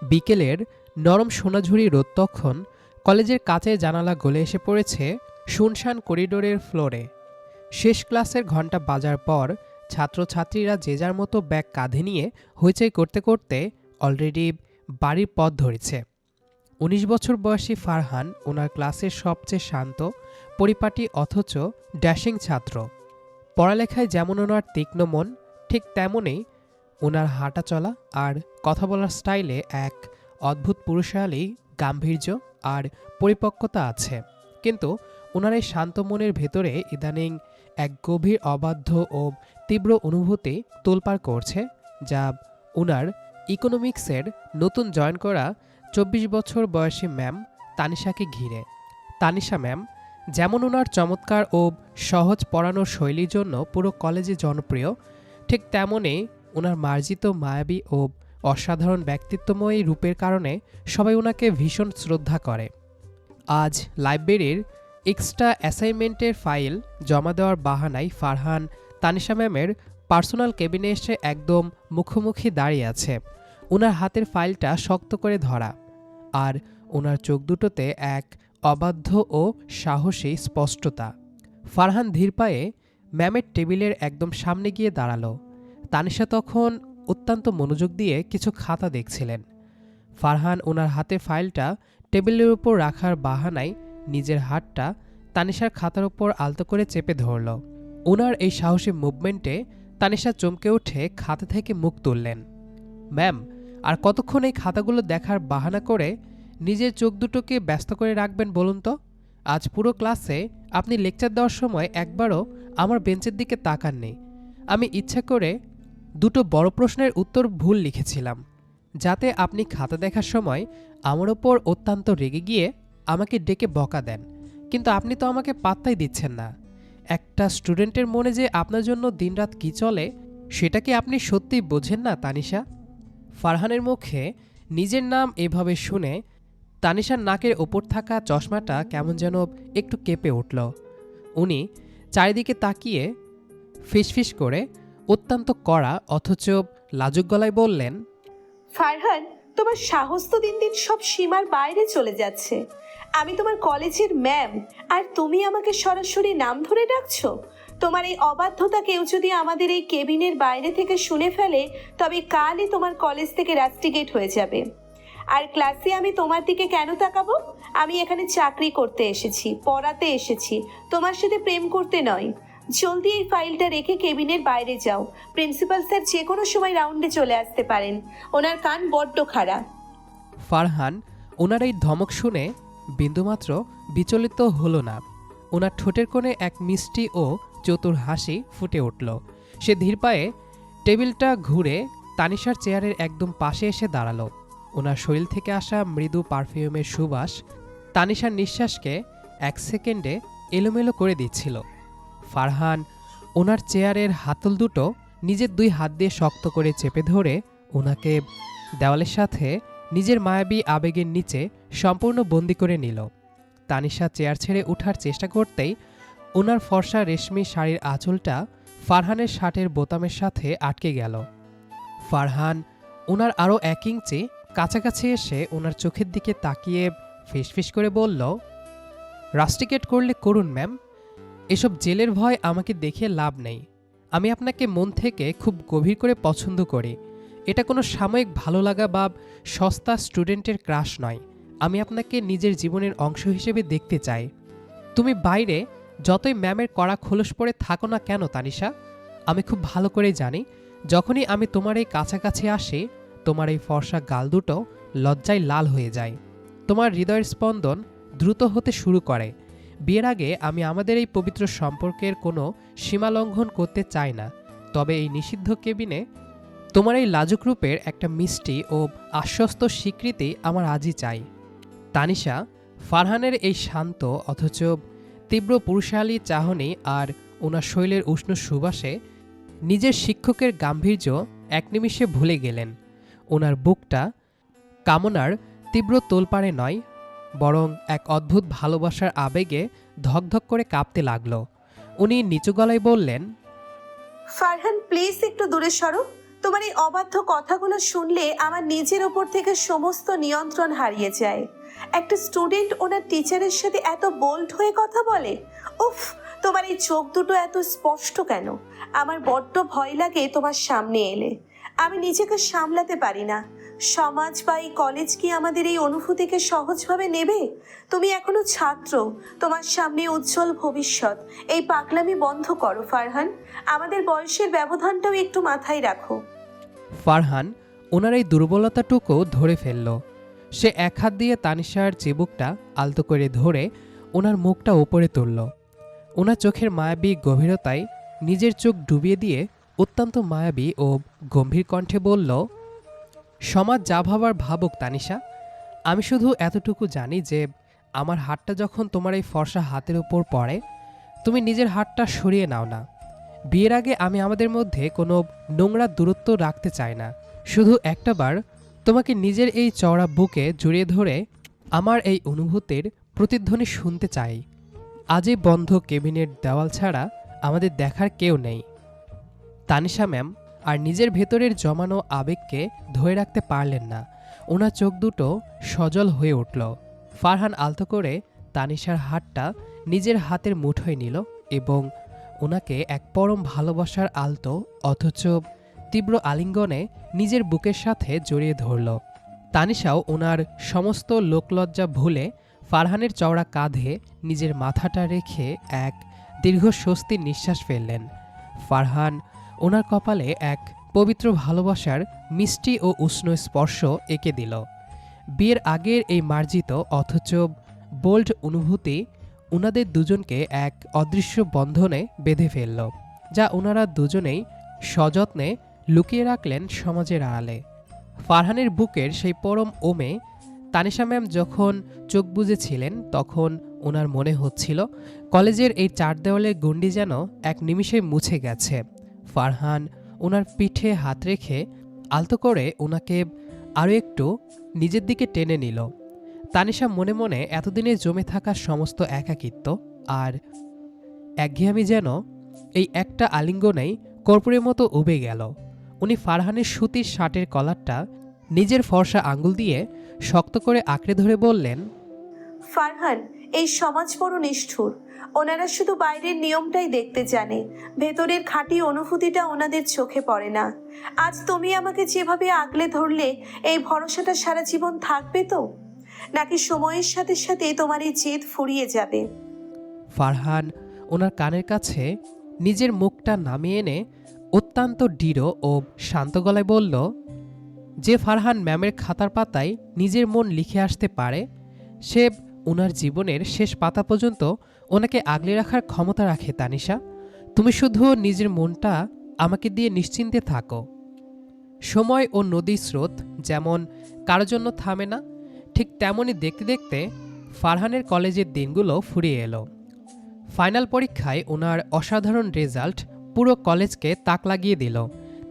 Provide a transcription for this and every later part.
বিকেলের নরম সোনাঝুরি রোদ তখন কলেজের কাচের জানালা গলে এসে পড়েছে শুনশান করিডোরের ফ্লোরে। শেষ ক্লাসের ঘণ্টা বাজার পর ছাত্রছাত্রীরা যে যার মতো ব্যাগ কাঁধে নিয়ে হইচই করতে করতে অলরেডি বাড়ির পথ ধরেছে। ১৯ বছর বয়সী ফারহান ওনার ক্লাসের সবচেয়ে শান্ত, পরিপাটি অথচ ড্যাশিং ছাত্র। পড়ালেখায় যেমন ওনার তীক্ষ্ণ মন, ঠিক তেমনই ওনার হাঁটা চলা আর কথা বলার স্টাইলে এক অদ্ভুত পুরুষালী গাম্ভীর্য আর পরিপক্কতা আছে। কিন্তু ওনার এই শান্ত মনের ভেতরে ইদানিং এক গভীর অবাধ্য ও তীব্র অনুভূতি তোলপাড় করছে, যা ওনার ইকোনমিক্সের নতুন জয়েন করা ২৪ বছর বয়সী ম্যাম তানিশাকে ঘিরে। তানিশা ম্যাম যেমন ওনার চমৎকার ও সহজ পড়ানোর শৈলীর জন্য পুরো কলেজে জনপ্রিয়, ঠিক তেমনই ওনার মার্জিত মায়াবী ও অসাধারণ ব্যক্তিত্বময়ী রূপের কারণে সবাই ওনাকে ভীষণ শ্রদ্ধা করে। আজ লাইব্রেরির এক্সট্রা অ্যাসাইনমেন্টের ফাইল জমা দেওয়ার বাহানায় ফারহান তানিশা ম্যামের পার্সোনাল কেবিনে এসে একদম মুখোমুখি দাঁড়িয়ে আছে। ওনার হাতের ফাইলটা শক্ত করে ধরা, আর ওনার চোখ দুটোতে এক অবাধ্য ও সাহসী স্পষ্টতা। ফারহান ধীর পায়ে ম্যামের টেবিলের একদম সামনে গিয়ে দাঁড়ালো। তানিশা তখন অত্যন্ত মনোযোগ দিয়ে কিছু খাতা দেখছিলেন। ফারহান ওনার হাতে ফাইলটা টেবিলের উপর রাখার বাহানায় নিজের হাতটা তানিশার খাতার উপর আলতো করে চেপে ধরল। ওনার এই সাহসী মুভমেন্টে তানিশা চমকে উঠে খাতা থেকে মুখ তুললেন। ম্যাম, আর কতক্ষণ এই খাতাগুলো দেখার বাহানা করে নিজের চোখ দুটোকে ব্যস্ত করে রাখবেন বলুন তো? আজ পুরো ক্লাসে আপনি লেকচার দেওয়ার সময় একবারও আমার বেঞ্চের দিকে তাকাননি। আমি ইচ্ছা করে দুটো বড় প্রশ্নের উত্তর ভুল লিখেছিলাম, যাতে আপনি খাতা দেখার সময় আমার ওপর অত্যন্ত রেগে গিয়ে আমাকে ডেকে বকা দেন। কিন্তু আপনি তো আমাকে পাত্তাই দিচ্ছেন না। একটা স্টুডেন্টের মনে যে আপনার জন্য দিনরাত কী চলে, সেটা কি আপনি সত্যিই বোঝেন না তানিশা? ফারহানের মুখে নিজের নাম এভাবে শুনে তানিশার নাকের ওপর থাকা চশমাটা কেমন যেন একটু কেঁপে উঠল। উনি চারিদিকে তাকিয়ে ফিসফিস করে অত্যন্ত কড়া অথচ লাজুক গলায় বললেন, ফারহান, তোমার সাহস তো দিন দিন সব সীমার বাইরে চলে যাচ্ছে। আমি তোমার কলেজের ম্যাম, আর তুমি আমাকে সরাসরি নাম ধরে ডাকছো। তোমার এই অবাধ্যতা কেউ যদি আমাদের এই কেবিনের বাইরে থেকে শুনে ফেলে, তবে কালই তোমার কলেজ থেকে রাস্টিগেট হয়ে যাবে। আর ক্লাসে আমি তোমার দিকে কেন তাকাবো? আমি এখানে চাকরি করতে এসেছি, পড়াতে এসেছি, তোমার সাথে প্রেম করতে নয়। জলদি এই ফাইলটা রেখে কেবিনের বাইরে যাও। প্রিন্সিপাল স্যার যে কোনো সময় রাউন্ডে চলে আসতে পারেন। ওনার কান বড্ড খারাপ। ফারহান ওনার এই ধমক শুনে বিন্দুমাত্র বিচলিত হল না। ওনার ঠোঁটের কোণে এক মিষ্টি ও চতুর হাসি ফুটে উঠল। সে ধীর পায়ে টেবিলটা ঘুরে তানিশার চেয়ারের একদম পাশে এসে দাঁড়ালো। ওনার শরীর থেকে আসা মৃদু পারফিউমের সুবাস তানিশার নিঃশ্বাসকে এক সেকেন্ডে এলোমেলো করে দিচ্ছিল। ফারহান ওনার চেয়ারের হাতল দুটো নিজের দুই হাত দিয়ে শক্ত করে চেপে ধরে ওনাকে দেওয়ালের সাথে নিজের মায়াবী আবেগের নিচে সম্পূর্ণ বন্দি করে নিল। তানিশা চেয়ার ছেড়ে ওঠার চেষ্টা করতেই ওনার ফর্সা রেশমি শাড়ির আঁচলটা ফারহানের শার্টের বোতামের সাথে আটকে গেল। ফারহান ওনার আরও ১ ইঞ্চি কাছাকাছি এসে ওনার চোখের দিকে তাকিয়ে ফিসফিস করে বলল, রাস্টিকেট করলে করুন ম্যাম, এসব জেলের ভয় আমাকে দেখে লাভ নেই। আমি আপনাকে মন থেকে খুব গভীর করে পছন্দ করি। এটা কোনো সাময়িক ভালো লাগা বা সস্তা স্টুডেন্টের ক্রাশ নয়। আমি আপনাকে নিজের জীবনের অংশ হিসেবে দেখতে চাই। তুমি বাইরে যতই ম্যামের কড়া খোলস পরে থাকো না কেন তানিশা, আমি খুব ভালো করে জানি যখনই আমি তোমার এই কাছাকাছি আসি, তোমার এই ফর্সা গাল দুটো লজ্জায় লাল হয়ে যায়। তোমার হৃদয়ের স্পন্দন দ্রুত হতে শুরু করে। বিয়ের আগে আমি আমাদের এই পবিত্র সম্পর্কের কোনো সীমা লঙ্ঘন করতে চাই না। তবে এই নিষিদ্ধ কেবিনে তোমার এই লাজুক রূপের একটা মিষ্টি ও আশ্বস্ত স্বীকৃতি আমার আজই চাই। তানিশা ফারহানের এই শান্ত অথচ তীব্র পুরুষালী চাহনি আর ওনার শৈলের উষ্ণ সুবাসে নিজের শিক্ষকের গাম্ভীর্য এক নিমিষে ভুলে গেলেন। ওনার বুকটা কামনার তীব্র তোলপাড়ে নয়, বরং এক অদ্ভুত ভালোবাসার আবেগে ধকধক করে কাঁপতে লাগল। উনি নিচু গলায় বললেন, ফারহান, প্লিজ একটু দূরে সরো। তোমার এই অবাধ্য কথাগুলো শুনলে আমার নিজের ওপর থেকে সমস্ত নিয়ন্ত্রণ হারিয়ে যায়। একটা স্টুডেন্ট ওনার টিচারের সাথে এত বোল্ড হয়ে কথা বলে। উফ, তোমার এই চোখ দুটো এত স্পষ্ট কেন? আমার বড্ড ভয় লাগে তোমার সামনে এলে। আমি নিজেকে সামলাতে পারি না। সমাজ বা এই কলেজ কি আমাদের এই অনুভূতিকে সহজভাবে নেবে? তুমি এখনো ছাত্র, তোমার সামনে উজ্জ্বল ভবিষ্যৎ। এই পাগলামি বন্ধ করো ফারহান। আমাদের বয়সের ব্যবধানটাও একটু মাথায় রাখো। ফারহান ওনার এই দুর্বলতাটুকু ধরে ফেলল। সে এক হাত দিয়ে তানিশার চিবুকটা আলতো করে ধরে ওনার মুখটা ওপরে তুলল। ওনার চোখের মায়াবী গভীরতায় নিজের চোখ ডুবিয়ে দিয়ে অত্যন্ত মায়াবী ও গম্ভীর কণ্ঠে বলল, সমাজ যা ভাবার ভাবুক তানিশা, আমি শুধু এতটুকু জানি যে আমার হাতটা যখন তোমার এই ফর্সা হাতের উপর পড়ে, তুমি নিজের হাতটা সরিয়ে নাও না। বিয়ের আগে আমি আমাদের মধ্যে কোনো নোংরা দূরত্ব রাখতে চাই না। শুধু একটাবার তোমাকে নিজের এই চওড়া বুকে জড়িয়ে ধরে আমার এই অনুভূতির প্রতিধ্বনি শুনতে চাই। আজই বন্ধ কেবিনের দেওয়াল ছাড়া আমাদের দেখার কেউ নেই। তানিশা ম্যাম আর নিজের ভেতরের জমানো আবেগকে ধরে রাখতে পারলেন না। ওনার চোখ দুটো সজল হয়ে উঠল। ফারহান আলতো করে তানিশার হাতটা নিজের হাতের মুঠোয় নিল এবং ওনাকে এক পরম ভালোবাসার আলতো অথচ তীব্র আলিঙ্গনে নিজের বুকের সাথে জড়িয়ে ধরল। তানিশাও ওনার সমস্ত লোকলজ্জা ভুলে ফারহানের চওড়া কাঁধে নিজের মাথাটা রেখে এক দীর্ঘ স্বস্তির নিঃশ্বাস ফেললেন। ফারহান ওনার কপালে এক পবিত্র ভালোবাসার মিষ্টি ও উষ্ণ স্পর্শ এঁকে দিল। বিয়ের আগের এই মার্জিত অথচ বোল্ড অনুভূতি ওনাদের দুজনকে এক অদৃশ্য বন্ধনে বেঁধে ফেলল, যা ওনারা দুজনেই সযত্নে লুকিয়ে রাখলেন সমাজের আড়ালে। ফারহানের বুকের সেই পরম ওমে তানিশা ম্যাম যখন চোখ বুজেছিলেন, তখন ওনার মনে হচ্ছিল কলেজের এই চার দেওয়ালের গণ্ডি যেন এক নিমিষে মুছে গেছে। ফারহান ওনার পিঠে হাত রেখে আলতো করে ওনাকে আরও একটু নিজের দিকে টেনে নিল। তানিশা মনে মনে এতদিনে জমে থাকা সমস্ত একাকিত্ব আর একঘেয়ামি যেন এই একটা আলিঙ্গনেই কর্পূরের মতো উবে গেল। উনি ফারহানের সুতির শার্টের কলারটা নিজের ফর্সা আঙ্গুল দিয়ে শক্ত করে আঁকড়ে ধরে বললেন, ফারহান, এই সমাজ বড় নিষ্ঠুর। ওনারা শুধু বাইরের নিয়মটাই দেখতে জানে, ভেতরের খাঁটি অনুভূতিটা ওনাদের চোখে পড়ে না। আজ তুমি আমাকে যেভাবে আগলে ধরলে, এই ভরসাটা সারা জীবন থাকবে তো, নাকি সময়ের সাথে সাথে তোমার এই জেদ ফুরিয়ে যাবে? ফারহান ওনার কানের কাছে নিজের মুখটা নামিয়ে এনে অত্যন্ত দৃঢ় ও শান্ত গলায় বলল, যে ফারহান ম্যামের খাতার পাতায় নিজের মন লিখে আসতে পারে, সে ওনার জীবনের শেষ পাতা পর্যন্ত ওনাকে আগলে রাখার ক্ষমতা রাখে। তানিশা, তুমি শুধু নিজের মনটা আমাকে দিয়ে নিশ্চিন্তে থাকো। সময় ও নদীর স্রোত যেমন কারোর জন্য থামে না, ঠিক তেমনই দেখতে দেখতে ফারহানের কলেজের দিনগুলো ফুরিয়ে এলো। ফাইনাল পরীক্ষায় ওনার অসাধারণ রেজাল্ট পুরো কলেজকে তাক লাগিয়ে দিল।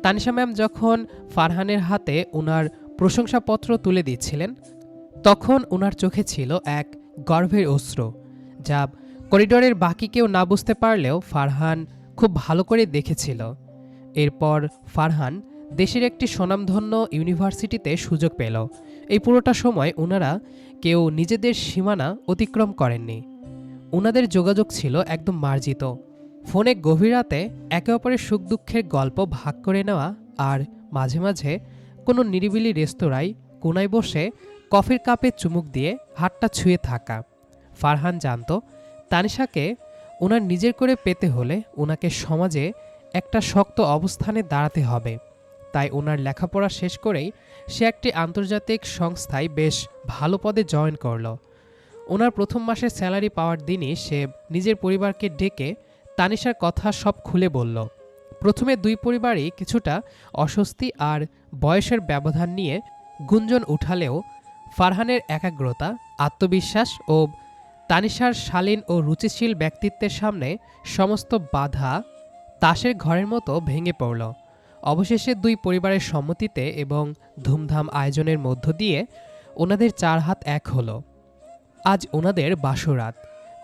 তানিশা ম্যাম যখন ফারহানের হাতে ওনার প্রশংসাপত্র তুলে দিচ্ছিলেন, তখন ওনার চোখে ছিল এক গর্বের অশ্রু, যা করিডোরের বাকি কেউ না বুঝতে পারলেও ফারহান খুব ভালো করে দেখেছিল। এরপর ফারহান দেশের একটি স্বনামধন্য ইউনিভার্সিটিতে সুযোগ পেল। এই পুরোটা সময় ওনারা কেউ নিজেদের সীমানা অতিক্রম করেননি। ওনাদের যোগাযোগ ছিল একদম মার্জিত। ফোনে গভীর রাতে একে অপরের সুখ দুঃখের গল্প ভাগ করে নেওয়া, আর মাঝে মাঝে কোনো নিরিবিলি রেস্তোরাঁয় কোনায় বসে কফির কাপে চুমুক দিয়ে হাতটা ছুঁয়ে থাকা। ফারহান জানত তানিশাকে ওনার নিজের করে পেতে হলে ওনাকে সমাজে একটা শক্ত অবস্থানে দাঁড়াতে হবে। তাই ওনার লেখাপড়া শেষ করেই সে একটি আন্তর্জাতিক সংস্থায় বেশ ভালো পদে জয়েন করল। ওনার প্রথম মাসের স্যালারি পাওয়ার দিনই সে নিজের পরিবারকে ডেকে তানিশার কথা সব খুলে বলল। প্রথমে দুই পরিবারই কিছুটা অস্বস্তি আর বয়সের ব্যবধান নিয়ে গুঞ্জন উঠালেও ফারহানের একাগ্রতা, আত্মবিশ্বাস ও তানিশার শালীন ও রুচিশীল ব্যক্তিত্বের সামনে সমস্ত বাধা তাসের ঘরের মতো ভেঙে পড়ল। অবশেষে দুই পরিবারের সম্মতিতে এবং ধুমধাম আয়োজনের মধ্য দিয়ে ওনাদের চার হাত এক হলো। আজ ওনাদের বাসরাত।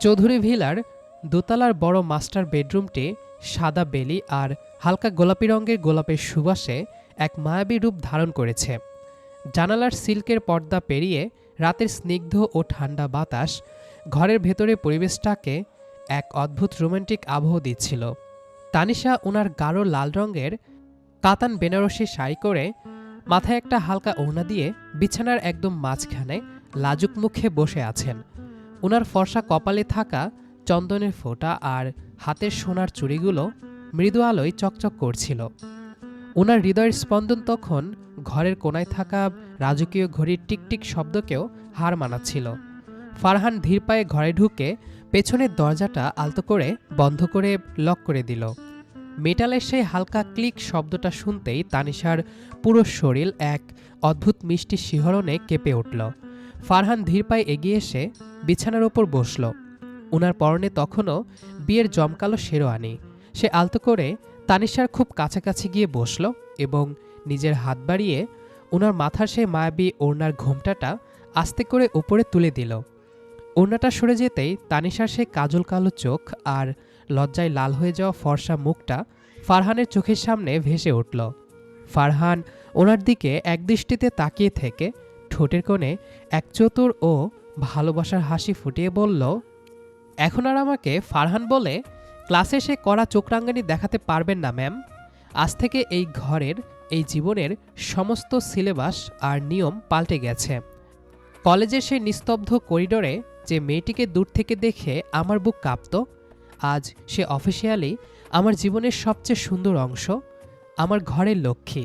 চৌধুরী ভিলার দোতলার বড় মাস্টার বেডরুমটি সাদা বেলি আর হালকা গোলাপি রঙের গোলাপের সুবাসে এক মায়াবী রূপ ধারণ করেছে। জানালার সিল্কের পর্দা পেরিয়ে রাতের স্নিগ্ধ ও ঠান্ডা বাতাস ঘরের ভেতরে পরিবেশটাকে এক অদ্ভুত রোমান্টিক আবহ দিচ্ছিল। তানিশা ওনার গাঢ় লাল রঙের কাতান বেনারসি শাড়ি করে মাথায় একটা হালকা ওড়না দিয়ে বিছানার একদম মাঝখানে লাজুক মুখে বসে আছেন। ওনার ফর্সা কপালে থাকা চন্দনের ফোঁটা আর হাতের সোনার চুড়িগুলো মৃদু আলোয় চকচক করছিল। ওনার হৃদয়ের স্পন্দন তখন ঘরের কোনায় থাকা রাজকীয় ঘড়ির টিকটিক শব্দকেও হার মানাচ্ছিল। ফারহান ধীর পায়ে ঘরে ঢুকে পেছনের দরজাটা আলতো করে বন্ধ করে লক করে দিল। মেটালের সেই হালকা ক্লিক শব্দটা শুনতেই তানিশার পুরো শরীর এক অদ্ভুত মিষ্টি শিহরণে কেঁপে উঠল। ফারহান ধীর পায়ে এগিয়ে এসে বিছানার ওপর বসল। ওনার পরনে তখনও বিয়ের জমকালো শেরওয়ানি। সে আলতো করে তানিশার খুব কাছাকাছি গিয়ে বসল এবং নিজের হাত বাড়িয়ে ওনার মাথার সেই মায়াবী ওড়নার ঘোমটাটা আস্তে করে উপরে তুলে দিল। ওড়নাটা সরে যেতেই তানিশার সেই কাজল কালো চোখ আর লজ্জায় লাল হয়ে যাওয়া ফর্সা মুখটা ফারহানের চোখের সামনে ভেসে উঠল। ফারহান ওনার দিকে একদৃষ্টিতে তাকিয়ে থেকে ঠোঁটের কোণে এক চতুর ও ভালোবাসার হাসি ফুটিয়ে বলল, এখন আর আমাকে ফারহান বলে ক্লাসে সে কড়া চোখরাঙ্গানি দেখাতে পারবেন না ম্যাম। আজ থেকে এই ঘরের এই জীবনের সমস্ত সিলেবাস আর নিয়ম পাল্টে গেছে। কলেজের সেই নিস্তব্ধ করিডোরে যে মেয়েটিকে দূর থেকে দেখে আমার বুক কাঁপত, আজ সে অফিসিয়ালি আমার জীবনের সবচেয়ে সুন্দর অংশ, আমার ঘরের লক্ষ্মী।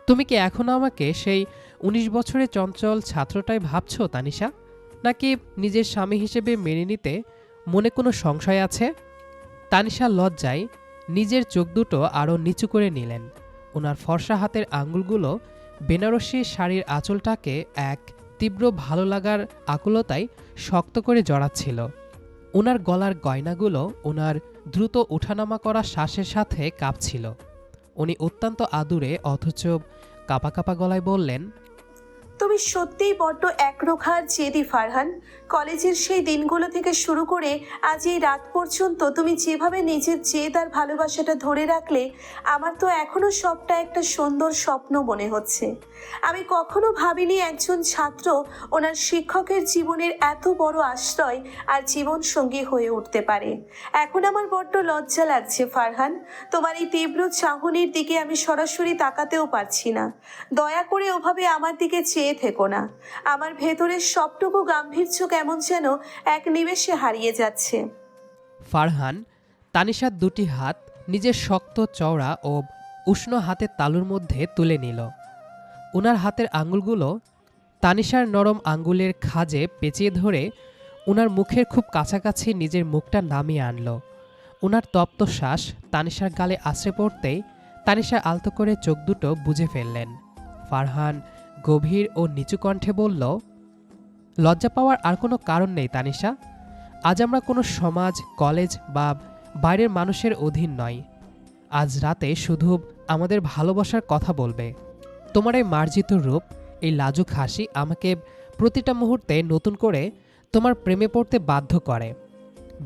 তুমি কি এখনও আমাকে সেই ১৯ বছরের চঞ্চল ছাত্রটাই ভাবছ তানিশা, নাকি নিজের স্বামী হিসেবে মেনে নিতে মনে কোনো সংশয় আছে? তানিশা লজ্জায় নিজের চোখ দুটো আরও নিচু করে নিলেন। ওনার ফর্সা হাতের আঙুলগুলো বেনারসি শাড়ির আঁচলটাকে এক তীব্র ভালো লাগার আকুলতায় শক্ত করে জড়াচ্ছিল। ওনার গলার গয়নাগুলো ওনার দ্রুত ওঠানামা করা শ্বাসের সাথে কাঁপছিল। উনি অত্যন্ত আদুরে অথচ কাঁপা কাঁপা গলায় বললেন, তুমি সত্যিই বড্ড একরোখার জেদি ফারহান। কলেজের সেই দিনগুলো থেকে শুরু করে আজ এই রাত পর্যন্ত তুমি যেভাবে নিজের জেদ আর ভালোবাসাটা ধরে রাখলে, আমার তো এখনো সবটা একটা সুন্দর স্বপ্ন মনে হচ্ছে। আমি কখনো ভাবিনি একজন ছাত্র ওনার শিক্ষকের জীবনের এত বড় আশ্রয় আর জীবন সঙ্গী হয়ে উঠতে পারে। এখন আমার বড্ড লজ্জা লাগছে ফারহান। তোমার এই তীব্র চাহনির দিকে আমি সরাসরি তাকাতেও পারছি না। দয়া করে ওভাবে আমার দিকে চেয়ে থেকো না। আমার ভেতরের সবটুকু গাম্ভীর্য কেমন যেন এক নিমেষে হারিয়ে যাচ্ছে। ফারহান তানিশার দুটি হাত নিজের শক্ত চওড়া ও উষ্ণ হাতের তালুর মধ্যে তুলে নিল। ওনার হাতের আঙুলগুলো তানিশার নরম আঙ্গুলের খাজে পেঁচিয়ে ধরে ওনার মুখের খুব কাছাকাছি নিজের মুখটা নামিয়ে আনল। ওনার তপ্ত শ্বাস তানিশার গালে আছড়ে পড়তেই তানিশা আলতো করে চোখ দুটো বুজে ফেললেন। ফারহান গভীর ও নিচু কণ্ঠে বলল, লজ্জা পাওয়ার আর কোনো কারণ নেই তানিশা। আজ আমরা কোনো সমাজ, কলেজ বা বাইরের মানুষের অধীন নয়। আজ রাতে শুধু আমাদের ভালোবাসার কথা বলবে। তোমার এই মার্জিত রূপ, এই লাজুক হাসি আমাকে প্রতিটা মুহূর্তে নতুন করে তোমার প্রেমে পড়তে বাধ্য করে।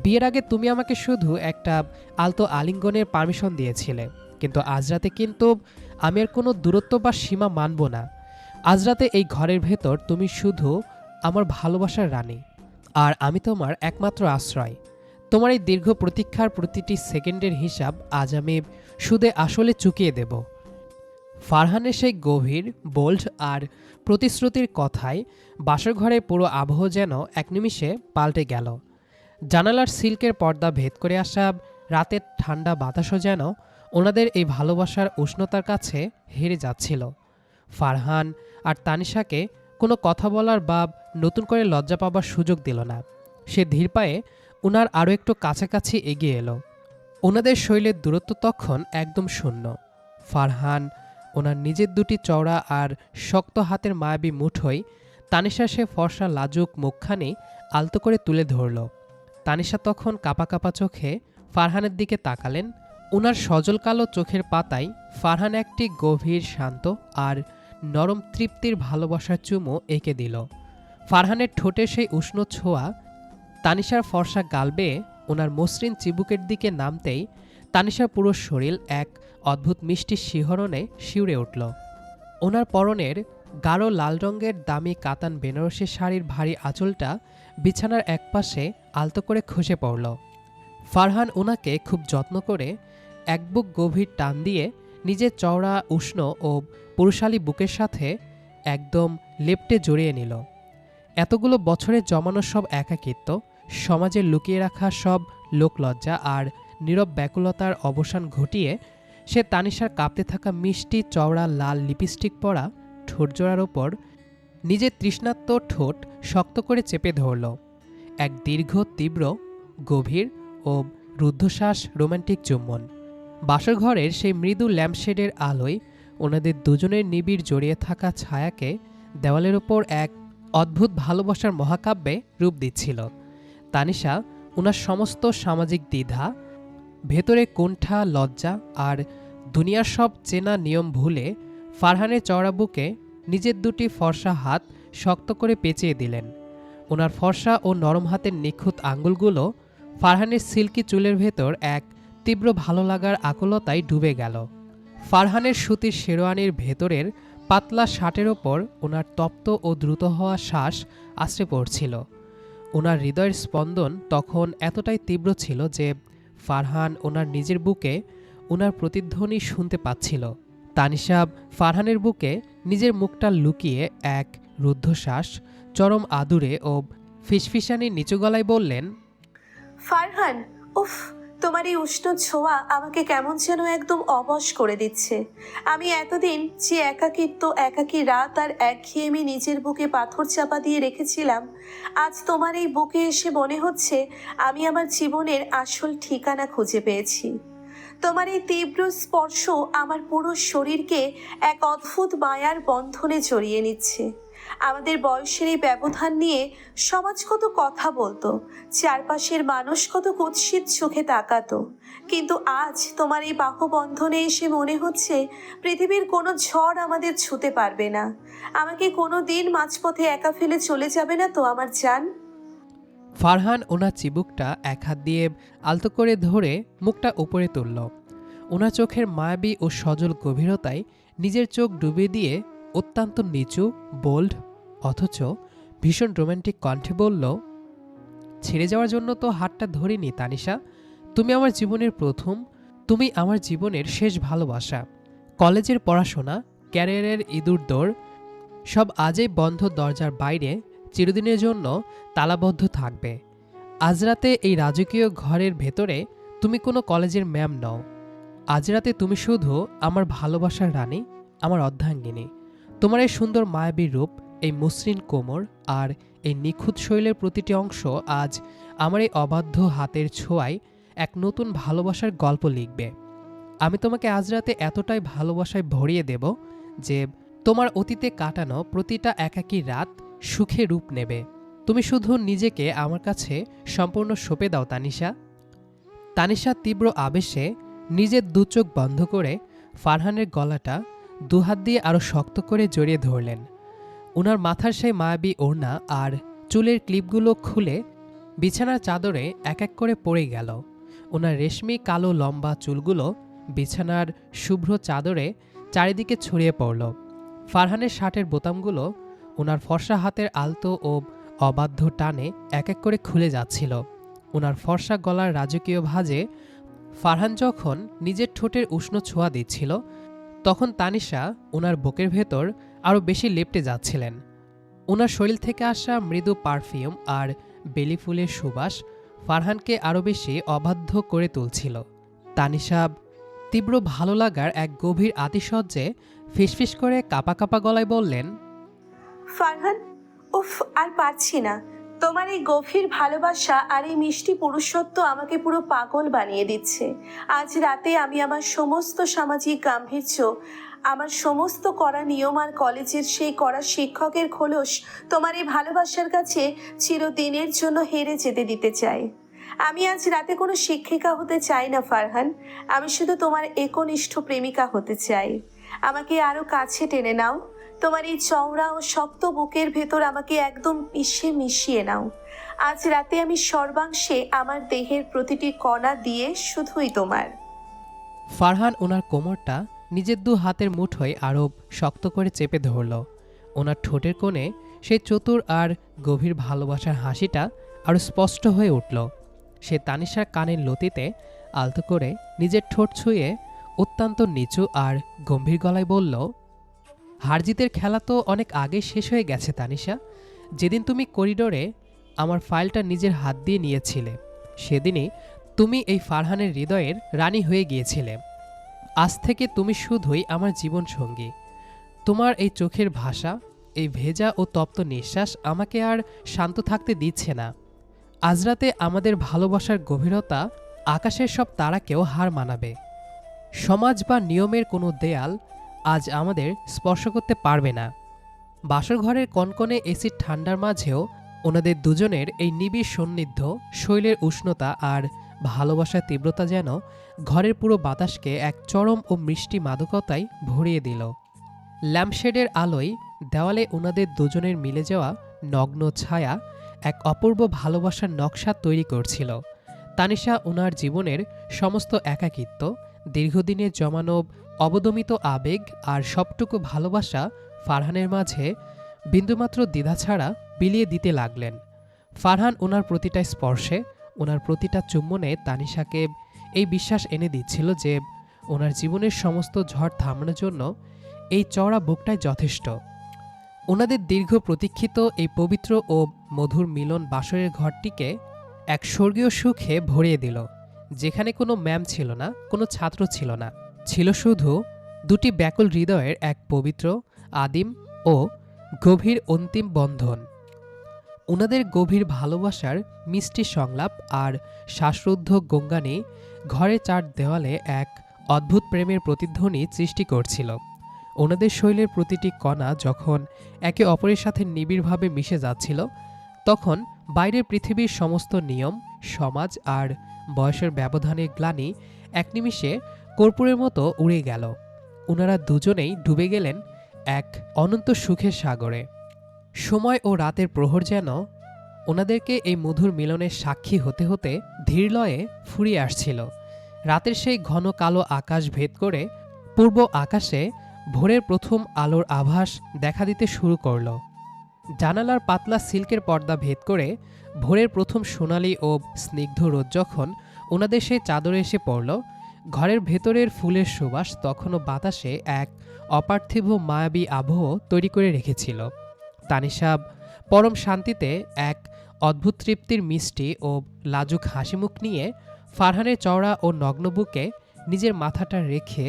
বিয়ের আগে তুমি আমাকে শুধু একটা আলতো আলিঙ্গনের পারমিশন দিয়েছিলে, কিন্তু আজ রাতে কিন্তু আমি আর কোনো দূরত্ব বা সীমা মানব না। আজ রাতে এই ঘরের ভেতর তুমি শুধু আমার ভালোবাসার রানী, আর আমি তোমার একমাত্র আশ্রয়। তোমার এই দীর্ঘ প্রতীক্ষার প্রতিটি সেকেন্ডের হিসাব আজ আমি সুদে আসলে চুকিয়ে দেব। ফারহানের সেই গভীর, বোল্ড আর প্রতিশ্রুতির কথায় বাসর ঘরের পুরো আবহ যেন এক নিমিষে পাল্টে গেল। জানালার সিল্কের পর্দা ভেদ করে আসা রাতের ঠান্ডা বাতাসও যেন ওনাদের এই ভালোবাসার উষ্ণতার কাছে হেরে যাচ্ছিল। ফারহান আর তানিশাকে কোনো কথা বলার বা নতুন করে লজ্জা পাবার সুযোগ দিল না। সে ধীর পায়ে ওনার আরও একটু কাছাকাছি এগিয়ে এলো। ওনাদের শৈলের দূরত্ব তখন একদম শূন্য। ফারহান ওনার নিজের দুটি চওড়া আর শক্ত হাতের মায়াবী মুঠোয় তানিশা সে ফর্সা লাজুক মুখখানি আলতো করে তুলে ধরল। তানিশা তখন কাঁপা কাঁপা চোখে ফারহানের দিকে তাকালেন। ওনার সজল কালো চোখের পাতায় ফারহান একটি গভীর, শান্ত আর নরম তৃপ্তির ভালোবাসার চুমো এঁকে দিল। ফারহানের ঠোঁটে সেই উষ্ণ ছোঁয়া তানিশার ফর্সা গাল বেয়ে ওনার মসৃণ চিবুকের দিকে নামতেই তানিশার পুরো শরীর এক অদ্ভুত মিষ্টি শিহরণে শিউরে উঠল। ওনার পরনের গাঢ় লাল রঙের দামি কাতান বেনারসি শাড়ির ভারী আঁচলটা বিছানার একপাশে আলতো করে খসে পড়ল। ফারহান ওনাকে খুব যত্ন করে এক বুক গভীর টান দিয়ে নিজের চওড়া উষ্ণ ও পুরুষালী বুকের সাথে একদম লেপ্টে জড়িয়ে নিল। এতগুলো বছরের জমানো সব একাকিত্ব, সমাজে লুকিয়ে রাখা সব লোকলজ্জা আর নীরব ব্যাকুলতার অবসান ঘটিয়ে সে তানিশার কাঁপতে থাকা মিষ্টি চওড়া লাল লিপস্টিক পরা ঠোঁটজোড়ার ওপর নিজের তৃষ্ণাত্ম ঠোঁট শক্ত করে চেপে ধরল। এক দীর্ঘ তীব্র গভীর ও রুদ্ধশ্বাস রোম্যান্টিক চুম্বন। বাসরঘরের সেই মৃদু ল্যাম্পশেডের আলোয় ওনাদের দুজনের নিবিড় জড়িয়ে থাকা ছায়াকে দেওয়ালের ওপর এক অদ্ভুত ভালোবাসার মহাকাব্যে রূপ দিচ্ছিল। তানিশা ওনার সমস্ত সামাজিক দ্বিধা, ভেতরে কুণ্ঠা, লজ্জা আর দুনিয়ার সব চেনা নিয়ম ভুলে ফারহানের চওড়া বুকে নিজের দুটি ফর্সা হাত শক্ত করে পেঁচিয়ে দিলেন। ওনার ফর্সা ও নরম হাতের নিখুঁত আঙ্গুলগুলো ফারহানের সিল্কি চুলের ভেতর এক তীব্র ভালো লাগার আকুলতায় ডুবে গেল। ফারহানের সুতির শেরওয়ানির ভেতরের পাতলা শার্টের ওপর ওনার তপ্ত ও দ্রুত হওয়া শ্বাস আশ্রে পড়ছিল। ওনার হৃদয়ের স্পন্দন তখন এতটাই তীব্র ছিল যে ফারহান ওনার নিজের বুকে ওনার প্রতিধ্বনি শুনতে পাচ্ছিল। তানিশা ফারহানের বুকে নিজের মুখটা লুকিয়ে এক রুদ্ধশ্বাস, চরম আদুরে ও ফিসফিসানি নিচু গলায় বললেন, ফারহান, উফ, তোমার এই উষ্ণ ছোঁয়া আমাকে কেমন যেন একদম অবশ করে দিচ্ছে। আমি এতদিন যে একাকিত্ব, একাকী রাত আর একঘেয়েমি নিজের বুকে পাথর চাপা দিয়ে রেখেছিলাম, আজ তোমার এই বুকে এসে মনে হচ্ছে আমি আমার জীবনের আসল ঠিকানা খুঁজে পেয়েছি। তোমার এই তীব্র স্পর্শ আমার পুরো শরীরকে এক অদ্ভুত মায়ার বন্ধনে জড়িয়ে নিচ্ছে। আমাদের বয়সের এই ব্যবধান নিয়ে সমাজ কত কথা বলতো, চারপাশের মানুষ কত কুৎসিত চোখে তাকাতো, কিন্তু আজ তোমার এই বাহুবন্ধনে এসে মনে হচ্ছে পৃথিবীর কোনো ঝড় আমাদের ছুঁতে পারবে না। আমাকে কোনো দিন মাঝপথে একা ফেলে চলে যাবে না তো আমার জান? ফারহান ওনার চিবুকটা এক হাত দিয়ে আলতো করে ধরে মুখটা উপরে তুলল। ওনার চোখের মায়াবী ও সজল গভীরতায় নিজের চোখ ডুবিয়ে দিয়ে অত্যন্ত নিচু, বোল্ড অথচ ভীষণ রোম্যান্টিক কণ্ঠে বলল, ছেড়ে যাওয়ার জন্য তো হাতটা ধরিনি তানিশা। তুমি আমার জীবনের প্রথম, তুমি আমার জীবনের শেষ ভালোবাসা। কলেজের পড়াশোনা, ক্যারিয়ারের ইঁদুর দৌড় সব আজই বন্ধ দরজার বাইরে চিরদিনের জন্য তালাবদ্ধ থাকবে। আজ রাতে এই রাজকীয় ঘরের ভেতরে তুমি কোনো কলেজের ম্যাম নও। আজ রাতে তুমি শুধু আমার ভালোবাসার রানী, আমার অর্ধাঙ্গিনী। তোমার এই সুন্দর মায়াবী রূপ, এই মসৃণ কোমর আর এই নিখুঁত শৈলের প্রতিটি অংশ আজ আমার এই অবাধ্য হাতের ছোঁয়ায় এক নতুন ভালোবাসার গল্প লিখবে। আমি তোমাকে আজ রাতে এতটাই ভালোবাসায় ভরিয়ে দেব যে তোমার অতীতে কাটানো প্রতিটা একাকী রাত সুখে রূপ নেবে। তুমি শুধু নিজেকে আমার কাছে সম্পূর্ণ সঁপে দাও তানিশা। তানিশা তীব্র আবেশে নিজের দু চোখ বন্ধ করে ফারহানের গলাটা দুহাত দিয়ে আরও শক্ত করে জড়িয়ে ধরলেন। ওনার মাথার সেই মায়াবী ওড়না আর চুলের ক্লিপগুলো খুলে বিছানার চাদরে এক এক করে পড়ে গেল। ওনার রেশমি কালো লম্বা চুলগুলো বিছানার শুভ্র চাদরে চারিদিকে ছড়িয়ে পড়ল। ফারহানের শার্টের বোতামগুলো ওনার ফর্সা হাতের আলতো ও অবাধ্য টানে এক এক করে খুলে যাচ্ছিল। ওনার ফর্সা গলার রাজকীয় ভাঁজে ফারহান যখন নিজের ঠোঁটের উষ্ণ ছোঁয়া দিচ্ছিল, তখন তানিশা ওনার বুকের ভেতর আরও বেশি লেপ্টে যাচ্ছিলেন। ওনার শরীর থেকে আসা মৃদু পারফিউম আর বেলি ফুলের সুবাস ফারহানকে আরও বেশি অবাধ্য করে তুলছিল। তানিশা তীব্র ভালো লাগার এক গভীর আতিশয্যে ফিসফিস করে কাঁপা কাঁপা গলায় বললেন, ফারহান, উফ, আর পারছি না। তোমার এই গভীর ভালোবাসা আর এই মিষ্টি পুরুষত্ব আমাকে পুরো পাগল বানিয়ে দিচ্ছে। আজ রাতে আমি আমার সমস্ত সামাজিক গাম্ভীর্য, আমার সমস্ত কড়া নিয়ম আর কলেজের সেই কড়া শিক্ষকের খোলস তোমার এই ভালোবাসার কাছে চিরদিনের জন্য হেরে যেতে দিতে চাই। আমি আজ রাতে কোনো শিক্ষিকা হতে চাই না ফারহান, আমি শুধু তোমার একনিষ্ঠ প্রেমিকা হতে চাই। আমাকে আরো কাছে টেনে নাও, তোমার এই চওড়া ও শক্ত বুকের ভেতর আমাকে একদম মিশিয়ে নাও। আজ রাতে আমি সর্বাংশে আমার দেহের প্রতিটি কণা দিয়ে শুধুই তোমার। ফারহান ওনার কোমরটা নিজের দু হাতের মুঠোয় আরও শক্ত করে চেপে ধরল। ওনার ঠোঁটের কোণে সেই চতুর আর গভীর ভালোবাসার হাসিটা আরও স্পষ্ট হয়ে উঠল। সে তানিশার কানের লতিতে আলতো করে নিজের ঠোঁট ছুঁয়ে অত্যন্ত নিচু আর গম্ভীর গলায় বলল, হারজিতের খেলা তো অনেক আগেই শেষ হয়ে গেছে তানিশা। যেদিন তুমি করিডোরে আমার ফাইলটা নিজের হাত দিয়ে নিয়েছিলে, সেদিনই তুমি এই ফারহানের হৃদয়ের রানী হয়ে গিয়েছিলে। আজ থেকে তুমি শুধুই আমার জীবনসঙ্গী। তোমার এই চোখের ভাষা, এই ভেজা ও তপ্ত নিঃশ্বাস আমাকে আর শান্ত থাকতে দিচ্ছে না। আজ রাতে আমাদের ভালোবাসার গভীরতা আকাশের সব তারাকেও হার মানাবে। সমাজ বা নিয়মের কোনো দেয়াল আজ আমাদের স্পর্শ করতে পারবে না। বাসর ঘরের কনকনে এসিড ঠান্ডার মাঝেও ওনাদের দুজনের এই নিবিড় সান্নিধ্য, শৈলের উষ্ণতা আর ভালোবাসার তীব্রতা যেন ঘরের পুরো বাতাসকে এক চরম ও মিষ্টি মাদকতায় ভরিয়ে দিল। ল্যাম্পশেডের আলোয় দেওয়ালে ওনাদের দুজনের মিলে যাওয়া নগ্ন ছায়া এক অপূর্ব ভালোবাসার নকশা তৈরি করছিল। তানিশা ওনার জীবনের সমস্ত একাকিত্ব, দীর্ঘদিনের জমানো অবদমিত আবেগ আর সবটুকু ভালোবাসা ফারহানের মাঝে বিন্দুমাত্র দ্বিধা ছাড়া বিলিয়ে দিতে লাগলেন। ফারহান ওনার প্রতিটা স্পর্শে, ওনার প্রতিটা চুম্বনে তানিশাকে এই বিশ্বাস এনে দিচ্ছিল যে ওনার জীবনের সমস্ত ঝড় থামানোর জন্য এই চওড়া বুকটাই যথেষ্ট। ওনাদের দীর্ঘ প্রতীক্ষিত এই পবিত্র ও মধুর মিলন বাসরের ঘরটিকে এক স্বর্গীয় সুখে ভরিয়ে দিল, যেখানে কোনো ম্যাম ছিল না, কোনো ছাত্র ছিল না, ছিল শুধু দুটি ব্যাকুল হৃদয়ের এক পবিত্র, আদিম ও গভীর অন্তিম বন্ধন। ওনাদের গভীর ভালোবাসার মিষ্টি সংলাপ আর শ্বাসরুদ্ধ গঙ্গানি ঘরের চার দেওয়ালে এক অদ্ভুত প্রেমের প্রতিধ্বনি সৃষ্টি করছিল। ওনাদের শৈলের প্রতিটি কণা যখন একে অপরের সাথে নিবিড়ভাবে মিশে যাচ্ছিল, তখন বাইরের পৃথিবীর সমস্ত নিয়ম, সমাজ আর বয়সের ব্যবধানের গ্লানি এক নিমিষে কর্পূরের মতো উড়ে গেল। ওনারা দুজনেই ডুবে গেলেন এক অনন্ত সুখের সাগরে। সময় ও রাতের প্রহর যেন ওনাদেরকে এই মধুর মিলনের সাক্ষী হতে হতে ধীরলয়ে ফুরিয়ে আসছিল। রাতের সেই ঘন কালো আকাশ ভেদ করে পূর্ব আকাশে ভোরের প্রথম আলোর আভাস দেখা দিতে শুরু করল। জানালার পাতলা সিল্কের পর্দা ভেদ করে ভোরের প্রথম সোনালি ও স্নিগ্ধ রোদ যখন ওনাদের সেই চাদরে এসে পড়ল, ঘরের ভেতরের ফুলের সুবাস তখনও বাতাসে এক অপার্থিব মায়াবী আবহ তৈরি করে রেখেছিল। তানিশা পরম শান্তিতে এক অদ্ভুত তৃপ্তির মিষ্টি ও লাজুক হাসিমুখ নিয়ে ফারহানের চওড়া ও নগ্ন বুকে নিজের মাথাটা রেখে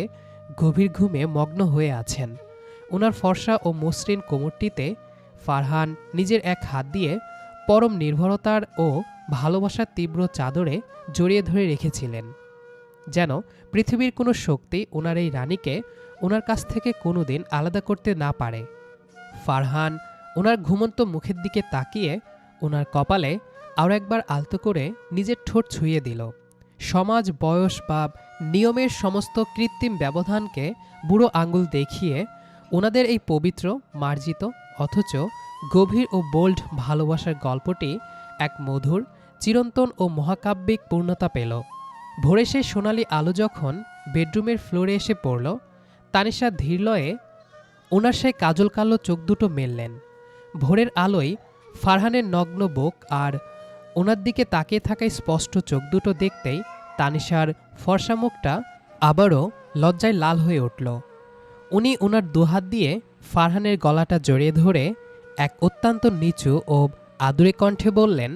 গভীর ঘুমে মগ্ন হয়ে আছেন। ওনার ফর্সা ও মসৃণ কোমরটিতে ফারহান নিজের এক হাত দিয়ে পরম নির্ভরতার ও ভালোবাসার তীব্র চাদরে জড়িয়ে ধরে রেখেছিলেন, যেন পৃথিবীর কোনো শক্তি ওনার এই রানীকে ওনার কাছ থেকে কোনোদিন আলাদা করতে না পারে। ফারহান ওনার ঘুমন্ত মুখের দিকে তাকিয়ে ওনার কপালে আরও একবার আলতো করে নিজের ঠোঁট ছুঁয়ে দিল। সমাজ, বয়স বা নিয়মের সমস্ত কৃত্রিম ব্যবধানকে বুড়ো আঙুল দেখিয়ে ওনাদের এই পবিত্র, মার্জিত অথচ গভীর ও বোল্ড ভালোবাসার গল্পটি এক মধুর, চিরন্তন ও মহাকাব্যিক পূর্ণতা পেল। ভোরে সেই সোনালি আলো যখন বেডরুমের ফ্লোরে এসে পড়ল, তানিশা ধীরলয়ে ওনার সেই কাজল কালো চোখ দুটো মেললেন। ভোরের আলোয় ফারহানের নগ্ন বুক আর ওনার দিকে তাকিয়ে থাকায় স্পষ্ট চোখ দুটো দেখতেই তানিশার ফর্সা মুখটা আবারও লজ্জায় লাল হয়ে উঠল। উনি ওনার দুহাত দিয়ে ফারহানের গলাটা জড়িয়ে ধরে এক অত্যন্ত নিচু ও আদুরে কণ্ঠে বললেন,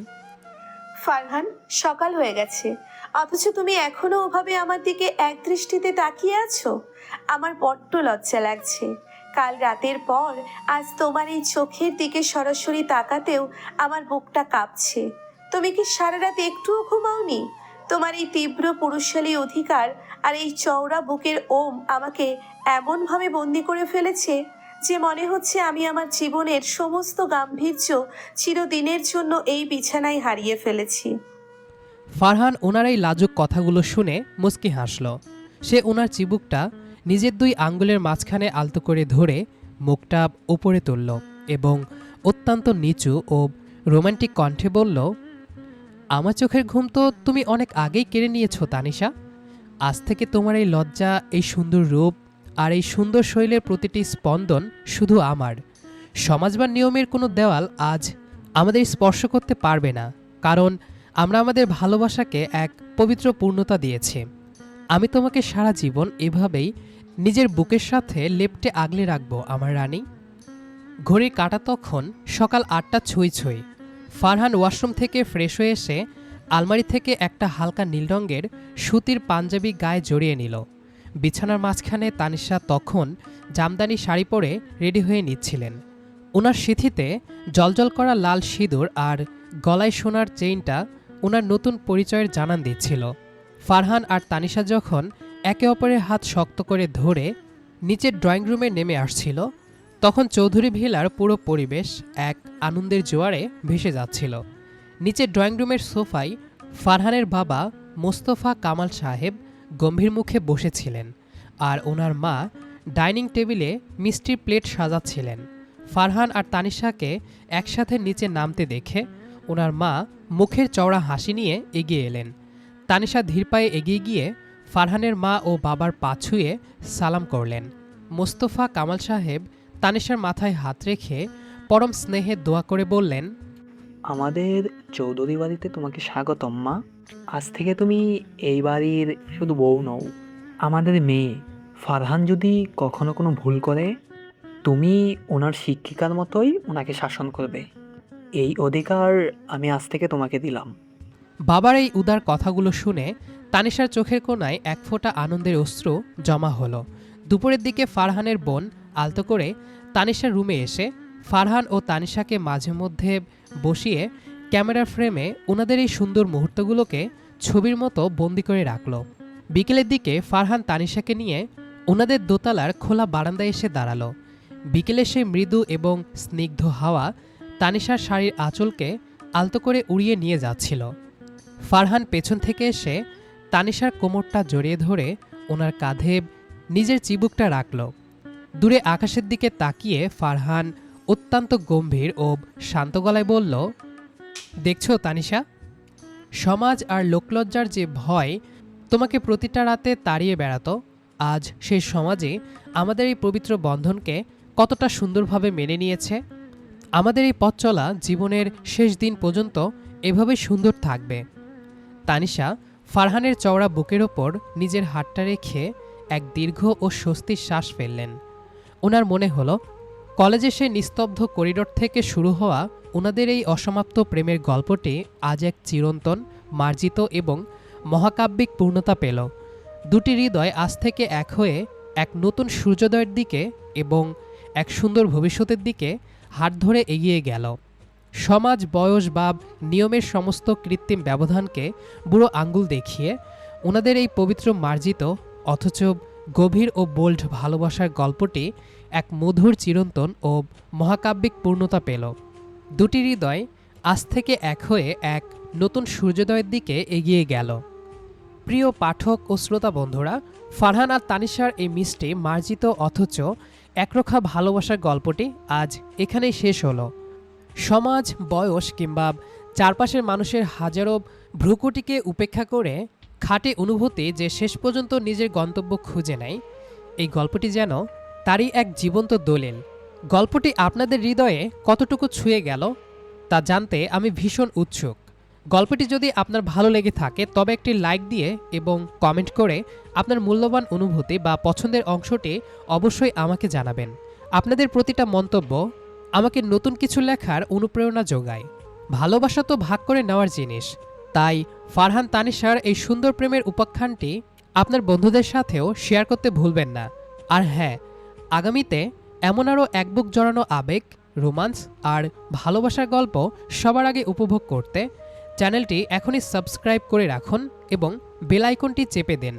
ফারহান, সকাল হয়ে গেছে, অথচ তুমি এখনো ওভাবে আমার দিকে এক দৃষ্টিতে তাকিয়ে আছো। আমার বড্ড লজ্জা লাগছে। কাল রাতের পর আজ তোমার এই চোখের দিকে সরাসরি তাকাতেও আমার বুকটা কাঁপছে। তুমি কি সারা রাত একটুও ঘুমাওনি? তোমার এই তীব্র পুরুষালী অধিকার আর এই চওড়া বুকের ওম আমাকে এমনভাবে বন্দি করে ফেলেছে যে মনে হচ্ছে আমি আমার জীবনের সমস্ত গাম্ভীর্য চিরদিনের জন্য এই বিছানায় হারিয়ে ফেলেছি। ফারহান ওনার এই লাজুক কথাগুলো শুনে মুচকি হাসল। সে ওনার চিবুকটা নিজের দুই আঙ্গুলের মাঝখানে আলতো করে ধরে মুখটা উপরে তুলল এবং অত্যন্ত নিচু ও রোমান্টিক কণ্ঠে বলল, আমার চোখের ঘুম তো তুমি অনেক আগেই কেড়ে নিয়েছ তানিশা। আজ থেকে তোমার এই লজ্জা, এই সুন্দর রূপ আর এই সুন্দর শৈলের প্রতিটি স্পন্দন শুধু আমার। সমাজ বা নিয়মের কোনো দেওয়াল আজ আমাদের স্পর্শ করতে পারবে না, কারণ আমরা আমাদের ভালোবাসাকে এক পবিত্র পূর্ণতা দিয়েছি। আমি তোমাকে সারা জীবন এভাবেই নিজের বুকের সাথে লেপ্টে আগলে রাখবো আমার রানী। ঘড়ির কাঁটা তখন সকাল ৮টা ছুঁই ছুঁই। ফারহান ওয়াশরুম থেকে ফ্রেশ হয়ে এসে আলমারি থেকে একটা হালকা নীল রঙের সুতির পাঞ্জাবি গায়ে জড়িয়ে নিল। বিছানার মাঝখানে তানিশা তখন জামদানি শাড়ি পরে রেডি হয়ে নিচ্ছিলেন। ওনার সিঁথিতে জলজল করা লাল সিঁদুর আর গলায় সোনার চেইনটা ওনার নতুন পরিচয়ের জানান দিচ্ছিল। ফারহান আর তানিশা যখন একে অপরের হাত শক্ত করে ধরে নিচের ড্রয়িং রুমে নেমে আসছিল, তখন চৌধুরী ভিলার পুরো পরিবেশ এক আনন্দের জোয়ারে ভেসে যাচ্ছিল। নিচের ড্রয়িং রুমের সোফায় ফারহানের বাবা মোস্তফা কামাল সাহেব গম্ভীর মুখে বসেছিলেন, আর ওনার মা ডাইনিং টেবিলে মিষ্টির প্লেট সাজাচ্ছিলেন। ফারহান আর তানিশাকে একসাথে নিচে নামতে দেখে ওনার মা মুখের চওড়া হাসি নিয়ে এগিয়ে এলেন। তানিশা ধীর পায়ে এগিয়ে গিয়ে ফারহানের মা ও বাবার পা ছুঁয়ে সালাম করলেন। মোস্তফা কামাল সাহেব তানিশার মাথায় হাত রেখে পরম স্নেহে দোয়া করে বললেন, আমাদের চৌধুরী বাড়িতে তোমাকে স্বাগতম মা। আজ থেকে তুমি এই বাড়ির শুধু বউ নও, আমাদের মেয়ে। ফারহান যদি কখনো কোনো ভুল করে, তুমি ওনার শিক্ষিকার মতোই ওনাকে শাসন করবে। এই অধিকার আমি আজ থেকে তোমাকে দিলাম। বাবার এই উদার কথাগুলো শুনে তানিশার চোখের কোণায় এক ফোঁটা আনন্দের অশ্রু জমা হলো। দুপুরের দিকে ফারহানের বোন আলতো করে তানিশার রুমে এসে ফারহান ও তানিশাকে মাঝে মধ্যে বসিয়ে ক্যামেরার ফ্রেমে ওনাদের এই সুন্দর মুহূর্তগুলোকে ছবির মতো বন্দি করে রাখল। বিকেলের দিকে ফারহান তানিশাকে নিয়ে ওনাদের দোতলার খোলা বারান্দায় এসে দাঁড়ালো। বিকেলে সেই মৃদু এবং স্নিগ্ধ হাওয়া তানিশার শাড়ির আঁচলকে আলতো করে উড়িয়ে নিয়ে যাচ্ছিল। ফারহান পেছন থেকে এসে তানিশার কোমরটা জড়িয়ে ধরে ওনার কাঁধে নিজের চিবুকটা রাখল। দূরে আকাশের দিকে তাকিয়ে ফারহান অত্যন্ত গম্ভীর ও শান্ত গলায় বলল, দেখছো তানিশা, সমাজ আর লোকলজ্জার যে ভয় তোমাকে প্রতিটা রাতে তাড়িয়ে বেড়াতো, আজ সেই সমাজে আমাদের এই পবিত্র বন্ধনকে কতটা সুন্দরভাবে মেনে নিয়েছে। আমাদের এই পথ চলা জীবনের শেষ দিন পর্যন্ত এভাবে সুন্দর থাকবে। তানিশা ফারহানের চওড়া বুকের ওপর নিজের হাতটা রেখে এক দীর্ঘ ও স্বস্তির শ্বাস ফেললেন। ওনার মনে হলো কলেজে সেই নিস্তব্ধ করিডোর থেকে শুরু হওয়া ওনাদের এই অসমাপ্ত প্রেমের গল্পটি আজ এক চিরন্তন, মার্জিত এবং মহাকাব্যিক পূর্ণতা পেল। দুটি হৃদয় আজ থেকে এক হয়ে এক নতুন সূর্যোদয়ের দিকে এবং এক সুন্দর ভবিষ্যতের দিকে হাত ধরে এগিয়ে গেল। সমাজ, বয়স বা নিয়মের সমস্ত কৃত্রিম ব্যবধানকে বুড়ো আঙ্গুল দেখিয়ে ওনাদের এই পবিত্র, মার্জিত অথচ গভীর ও বোল্ড ভালোবাসার গল্পটি এক মধুর, চিরন্তন ও মহাকাব্যিক পূর্ণতা পেল। দুটি হৃদয় আজ থেকে এক হয়ে এক নতুন সূর্যোদয়ের দিকে এগিয়ে গেল। প্রিয় পাঠক ও শ্রোতা বন্ধুরা, ফারহান আর তানিশার এই মিষ্টি, মার্জিত অথচ একরোখা ভালোবাসার গল্পটি আজ এখানেই শেষ হলো। সমাজ, বয়স কিংবা চারপাশের মানুষের হাজারো ভ্রুকুটিকে উপেক্ষা করে খাঁটি অনুভূতি যে শেষ পর্যন্ত নিজের গন্তব্য খুঁজে নেয়, এই গল্পটি যেন তারই এক জীবন্ত দলিল। গল্পটি আপনাদের হৃদয়ে কতটুকু ছুঁয়ে গেল তা জানতে আমি ভীষণ উৎসুক। গল্পটি যদি আপনার ভালো লেগে থাকে তবে একটি লাইক দিয়ে এবং কমেন্ট করে আপনার মূল্যবান অনুভূতি বা পছন্দের অংশটি অবশ্যই আমাকে জানাবেন। আপনাদের প্রতিটা মন্তব্য আমাকে নতুন কিছু লেখার অনুপ্রেরণা যোগায়। ভালোবাসা তো ভাগ করে নেওয়ার জিনিস, তাই ফারহান তানিশার এই সুন্দর প্রেমের উপাখ্যানটি আপনার বন্ধুদের সাথেও শেয়ার করতে ভুলবেন না। আর হ্যাঁ, আগামীতে এমন আরও এক বুক জড়ানো আবেগ, রোমান্স আর ভালোবাসার গল্প সবার আগে উপভোগ করতে চ্যানেলটি এখনই সাবস্ক্রাইব করে রাখুন এবং বেল আইকনটি চেপে দিন।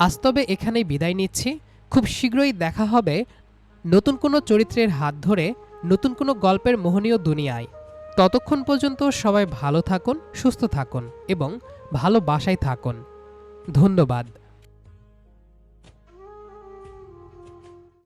আজ তবে এখানেই বিদায় নিচ্ছি। খুব শীঘ্রই দেখা হবে নতুন কোনো চরিত্রের হাত ধরে নতুন কোনো গল্পের মোহনীয় দুনিয়ায়। ততক্ষণ পর্যন্ত সবাই ভালো থাকুন, সুস্থ থাকুন এবং ভালোবাসায় থাকুন। ধন্যবাদ।